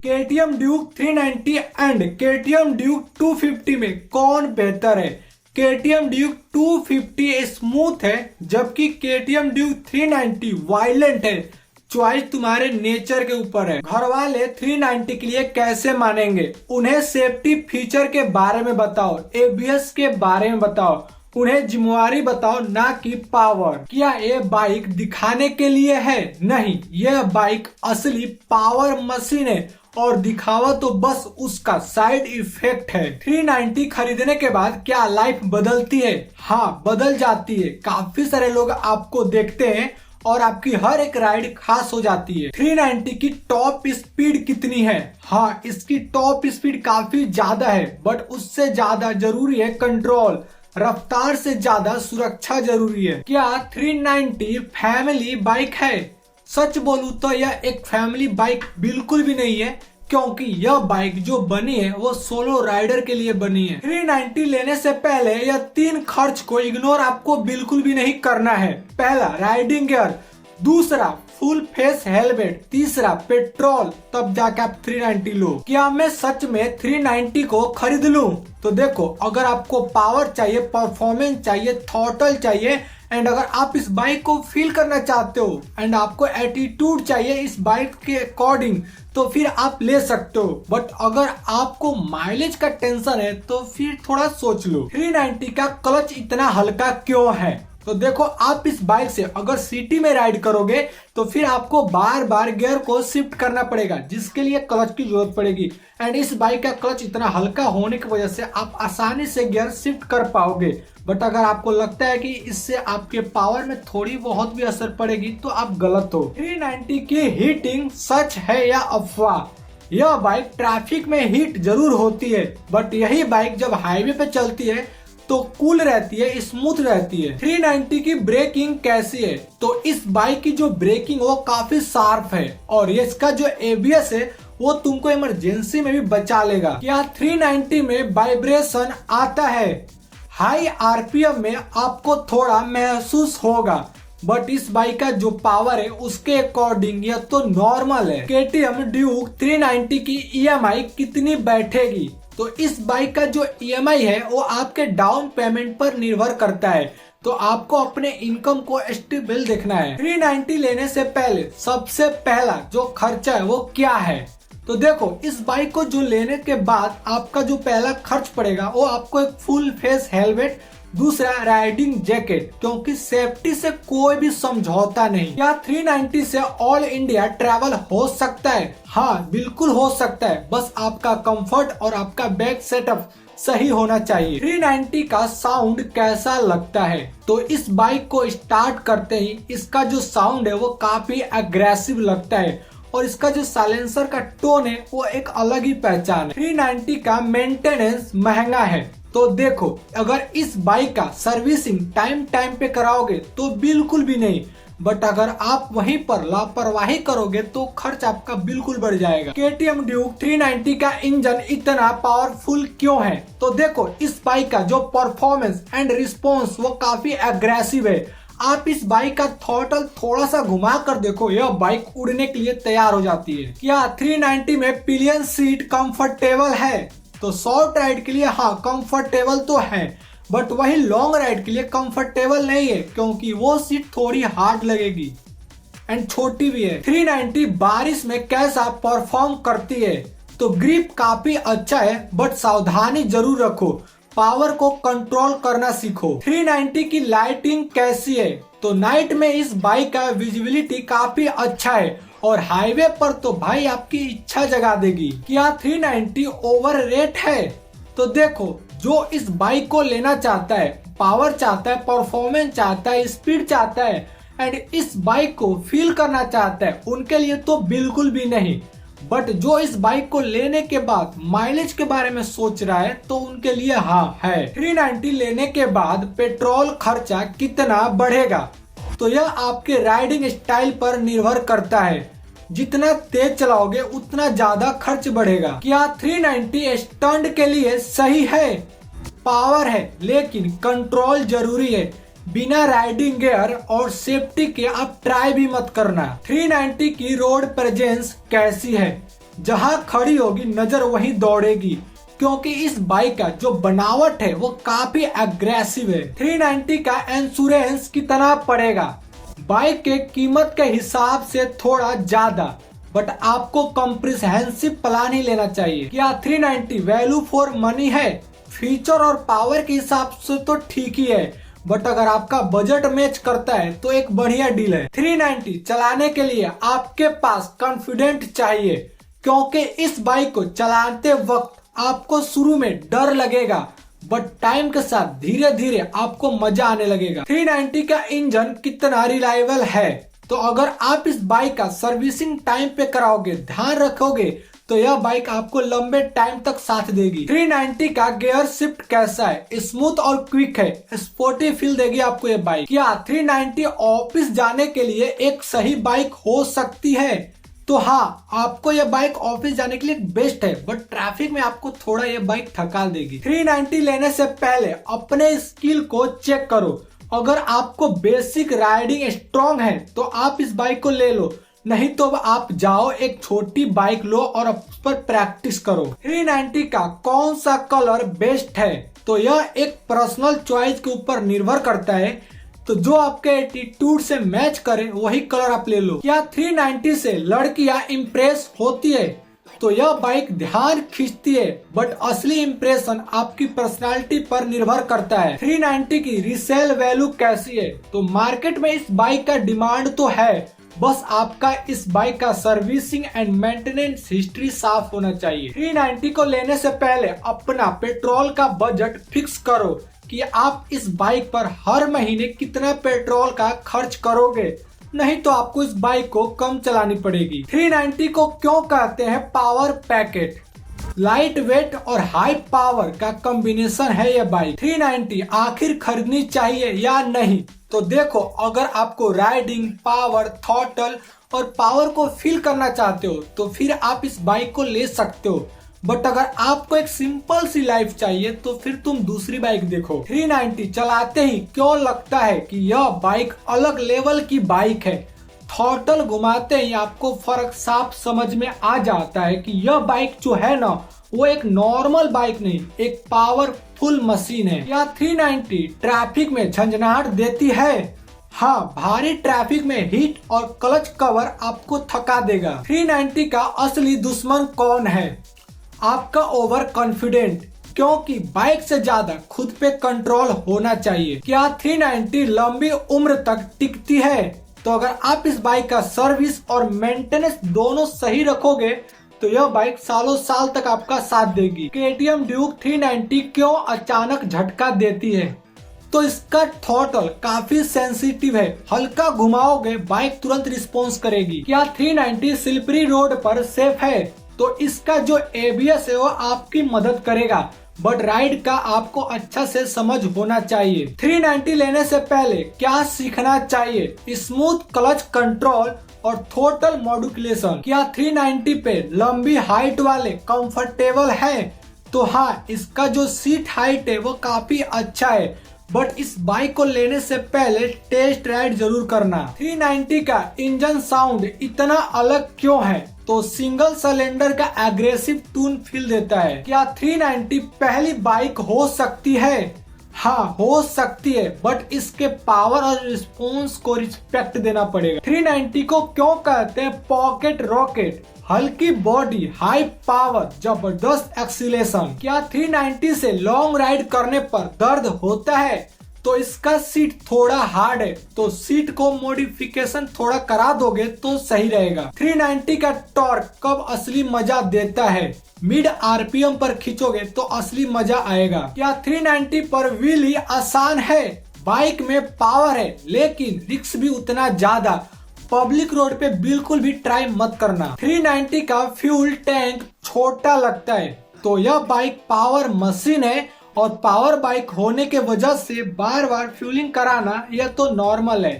KTM Duke 390 and KTM Duke 250 में कौन बेहतर है? केटीएम ड्यूक 250 स्मूथ है जबकि केटीएम ड्यूक 390 वायलेंट है। चॉइस तुम्हारे नेचर के ऊपर है। घर वाले 390 के लिए कैसे मानेंगे? उन्हें सेफ्टी फीचर के बारे में बताओ, एबीएस के बारे में बताओ, उन्हें जिम्मेवारी बताओ, ना कि पावर। क्या ये बाइक दिखाने के लिए है? नहीं, यह बाइक असली पावर मशीन है और दिखावा तो बस उसका साइड इफेक्ट है। 390 खरीदने के बाद क्या लाइफ बदलती है? हाँ, बदल जाती है। काफी सारे लोग आपको देखते हैं और आपकी हर एक राइड खास हो जाती है। 390 की टॉप स्पीड कितनी है? हाँ, इसकी टॉप स्पीड काफी ज्यादा है, बट उससे ज्यादा जरूरी है कंट्रोल। रफ्तार से ज्यादा सुरक्षा जरूरी है। क्या 390 फैमिली बाइक है? सच बोलूं तो यह एक फैमिली बाइक बिल्कुल भी नहीं है, क्योंकि यह बाइक जो बनी है वो सोलो राइडर के लिए बनी है। 390 लेने से पहले यह 3 खर्च को इग्नोर आपको बिल्कुल भी नहीं करना है। पहला, राइडिंग गियर। दूसरा, फुल फेस हेलमेट। तीसरा, पेट्रोल। तब जाके आप 390 लो। क्या मैं सच में 390 को खरीद लूं? तो देखो, अगर आपको पावर चाहिए, परफॉर्मेंस चाहिए, थ्रॉटल चाहिए एंड अगर आप इस बाइक को फील करना चाहते हो एंड आपको एटीट्यूड चाहिए इस बाइक के अकॉर्डिंग, तो फिर आप ले सकते हो। बट अगर आपको माइलेज का टेंशन है तो फिर थोड़ा सोच लो। 390 का क्लच इतना हल्का क्यों है? तो देखो, आप इस बाइक से अगर सिटी में राइड करोगे तो फिर आपको बार बार गियर को शिफ्ट करना पड़ेगा, जिसके लिए क्लच की जरूरत पड़ेगी। एंड इस बाइक का क्लच इतना हल्का होने की वजह से आप आसानी से गियर शिफ्ट कर पाओगे। बट अगर आपको लगता है कि इससे आपके पावर में थोड़ी बहुत भी असर पड़ेगी तो आप गलत हो। 390 की हीटिंग सच है या अफवाह? यह बाइक ट्रैफिक में हीट जरूर होती है, बट यही बाइक जब हाईवे पे चलती है तो कूल रहती है, स्मूथ रहती है। 390 की ब्रेकिंग कैसी है? तो इस बाइक की जो ब्रेकिंग वो काफी शार्प है और इसका जो एबीएस है वो तुमको इमरजेंसी में भी बचा लेगा। क्या 390 में वाइब्रेशन आता है? हाई आरपीएम में आपको थोड़ा महसूस होगा, बट इस बाइक का जो पावर है उसके अकॉर्डिंग यह तो नॉर्मल है। केटीएम ड्यूक 390 की ईएमआई कितनी बैठेगी? तो इस बाइक का जो ईएमआई है वो आपके डाउन पेमेंट पर निर्भर करता है, तो आपको अपने इनकम को स्टेबल देखना है। 390 लेने से पहले सबसे पहला जो खर्चा है वो क्या है? तो देखो, इस बाइक को जो लेने के बाद आपका जो पहला खर्च पड़ेगा वो आपको एक फुल फेस हेलमेट, दूसरा राइडिंग जैकेट, क्योंकि सेफ्टी से कोई भी समझौता नहीं। क्या 390 से ऑल इंडिया ट्रैवल हो सकता है? हाँ, बिल्कुल हो सकता है, बस आपका कंफर्ट और आपका बैग सेटअप सही होना चाहिए। 390 का साउंड कैसा लगता है? तो इस बाइक को स्टार्ट करते ही इसका जो साउंड है वो काफी अग्रेसिव लगता है और इसका जो साइलेंसर का टोन है वो एक अलग ही पहचान है। 390 का मेंटेनेंस महंगा है, तो देखो, अगर इस बाइक का सर्विसिंग टाइम पे कराओगे तो बिल्कुल भी नहीं, बट अगर आप वहीं पर लापरवाही करोगे तो खर्च आपका बिल्कुल बढ़ जाएगा। केटीएम ड्यूक 390 का इंजन इतना पावरफुल क्यों है? तो देखो, इस बाइक का जो परफॉर्मेंस एंड रिस्पॉन्स वो काफी एग्रेसिव है। आप इस बाइक का थ्रॉटल थोड़ा सा घुमा कर देखो, यह बाइक उड़ने के लिए तैयार हो जाती है। क्या 390 में पिलियन सीट कंफर्टेबल है? तो शॉर्ट राइड के लिए हाँ, कंफर्टेबल तो है, बट वही लॉन्ग राइड के लिए कंफर्टेबल नहीं है, क्योंकि वो सीट थोड़ी हार्ड लगेगी एंड छोटी भी है। 390 बारिश में कैसा परफॉर्म करती है? तो ग्रिप काफी अच्छा है, बट सावधानी जरूर रखो, पावर को कंट्रोल करना सीखो। 390 की लाइटिंग कैसी है? तो नाइट में इस बाइक का विजिबिलिटी काफी अच्छा है और हाईवे पर तो भाई आपकी इच्छा जगा देगी। क्या 390 ओवर रेट है? तो देखो, जो इस बाइक को लेना चाहता है, पावर चाहता है, परफॉर्मेंस चाहता है, स्पीड चाहता है एंड इस बाइक को फील करना चाहता है, उनके लिए तो बिल्कुल भी नहीं। बट जो इस बाइक को लेने के बाद माइलेज के बारे में सोच रहा है तो उनके लिए हाँ है। 390 लेने के बाद पेट्रोल खर्चा कितना बढ़ेगा? तो यह आपके राइडिंग स्टाइल पर निर्भर करता है, जितना तेज चलाओगे उतना ज्यादा खर्च बढ़ेगा। क्या 390 स्टंट के लिए सही है? पावर है लेकिन कंट्रोल जरूरी है। बिना राइडिंग गियर और सेफ्टी के आप ट्राई भी मत करना। 390 की रोड प्रेजेंस कैसी है? जहां खड़ी होगी नजर वहीं दौड़ेगी, क्योंकि इस बाइक का जो बनावट है वो काफी एग्रेसिव है। 390 का इंश्योरेंस कितना पड़ेगा? बाइक के कीमत के हिसाब से थोड़ा ज्यादा, बट आपको कॉम्प्रिहेंसिव प्लान ही लेना चाहिए। क्या 390 वैल्यू फॉर मनी है? फीचर और पावर के हिसाब से तो ठीक ही है, बट अगर आपका बजट मैच करता है तो एक बढ़िया डील है। 390 चलाने के लिए आपके पास कॉन्फिडेंट चाहिए, क्योंकि इस बाइक को चलाते वक्त आपको शुरू में डर लगेगा, बट टाइम के साथ धीरे धीरे आपको मजा आने लगेगा। 390 का इंजन कितना रिलायबल है? तो अगर आप इस बाइक का सर्विसिंग टाइम पे कराओगे, ध्यान रखोगे, तो यह बाइक आपको लंबे टाइम तक साथ देगी। 390 का गियर शिफ्ट कैसा है? स्मूथ और क्विक है, स्पोर्टी फील देगी आपको ये बाइक। क्या 390 ऑफिस जाने के लिए एक सही बाइक हो सकती है? तो हाँ, आपको यह बाइक ऑफिस जाने के लिए बेस्ट है, बट ट्रैफिक में आपको थोड़ा यह बाइक थका देगी। 390 लेने से पहले अपने स्किल को चेक करो। अगर आपको बेसिक राइडिंग स्ट्रॉन्ग है तो आप इस बाइक को ले लो, नहीं तो आप जाओ एक छोटी बाइक लो और उस पर प्रैक्टिस करो। 390 का कौन सा कलर बेस्ट है? तो यह एक पर्सनल चॉइस के ऊपर निर्भर करता है, तो जो आपके एटीट्यूड से मैच करे वही कलर आप ले लो। क्या 390 से लड़कियां इम्प्रेस होती है? तो यह बाइक ध्यान खींचती है, बट असली इम्प्रेशन आपकी पर्सनालिटी पर निर्भर करता है। 390 की रीसेल वैल्यू कैसी है? तो मार्केट में इस बाइक का डिमांड तो है, बस आपका इस बाइक का सर्विसिंग एंड मेंटेनेंस हिस्ट्री साफ होना चाहिए। 390 को लेने से पहले अपना पेट्रोल का बजट फिक्स करो कि आप इस बाइक पर हर महीने कितना पेट्रोल का खर्च करोगे, नहीं तो आपको इस बाइक को कम चलानी पड़ेगी। 390 को क्यों कहते हैं पावर पैकेट? लाइट वेट और हाई पावर का कॉम्बिनेशन है यह बाइक। 390 आखिर खरीदनी चाहिए या नहीं? तो देखो, अगर आपको राइडिंग, पावर, थ्रॉटल और पावर को फील करना चाहते हो तो फिर आप इस बाइक को ले सकते हो, बट अगर आपको एक सिंपल सी लाइफ चाहिए तो फिर तुम दूसरी बाइक देखो। 390 चलाते ही क्यों लगता है कि यह बाइक अलग लेवल की बाइक है? थ्रॉटल घुमाते ही आपको फर्क साफ समझ में आ जाता है कि यह बाइक जो है ना, वो एक नॉर्मल बाइक नहीं, एक पावरफुल मशीन है। या 390 ट्रैफिक में झंझनाहट देती है? हाँ, भारी ट्रैफिक में हीट और क्लच कवर आपको थका देगा। 390 का असली दुश्मन कौन है? आपका ओवर कॉन्फिडेंट, क्योंकि बाइक से ज्यादा खुद पे कंट्रोल होना चाहिए। क्या 390 लंबी उम्र तक टिकती है? तो अगर आप इस बाइक का सर्विस और मेंटेनेंस दोनों सही रखोगे तो यह बाइक सालों साल तक आपका साथ देगी। KTM ड्यूक 390 क्यों अचानक झटका देती है? तो इसका थ्रॉटल काफी सेंसिटिव है, हल्का घुमाओगे बाइक तुरंत रिस्पॉन्स करेगी। क्या 390 स्लिपरी रोड पर सेफ है? तो इसका जो ABS है वो आपकी मदद करेगा, बट राइड का आपको अच्छा से समझ होना चाहिए। 390 लेने से पहले क्या सीखना चाहिए? स्मूथ क्लच कंट्रोल और थ्रॉटल मॉड्यूलेशन। क्या 390 पे लंबी हाइट वाले कंफर्टेबल है? तो हाँ, इसका जो सीट हाइट है वो काफी अच्छा है, बट इस बाइक को लेने से पहले टेस्ट राइड जरूर करना। 390 का इंजन साउंड इतना अलग क्यों है? तो सिंगल सिलेंडर का एग्रेसिव टून फील देता है। क्या 390 पहली बाइक हो सकती है? हाँ, हो सकती है, बट इसके पावर और रिस्पॉन्स को रिस्पेक्ट देना पड़ेगा। 390 को क्यों कहते हैं पॉकेट रॉकेट? हल्की बॉडी, हाई पावर, जबरदस्त एक्सीलेशन। क्या 390 से लॉन्ग राइड करने पर दर्द होता है? तो इसका सीट थोड़ा हार्ड है, तो सीट को मॉडिफिकेशन थोड़ा करा दोगे तो सही रहेगा। 390 का टॉर्क कब असली मजा देता है? मिड RPM पर खींचोगे तो असली मजा आएगा। क्या 390 पर व्हीली आसान है? बाइक में पावर है, लेकिन रिस्क भी उतना ज्यादा। पब्लिक रोड पे बिल्कुल भी ट्राई मत करना। 390 का फ्यूल टैंक छोटा लगता है, तो यह बाइक पावर मशीन है, और पावर बाइक होने के वजह से बार बार फ्यूलिंग कराना यह तो नॉर्मल है।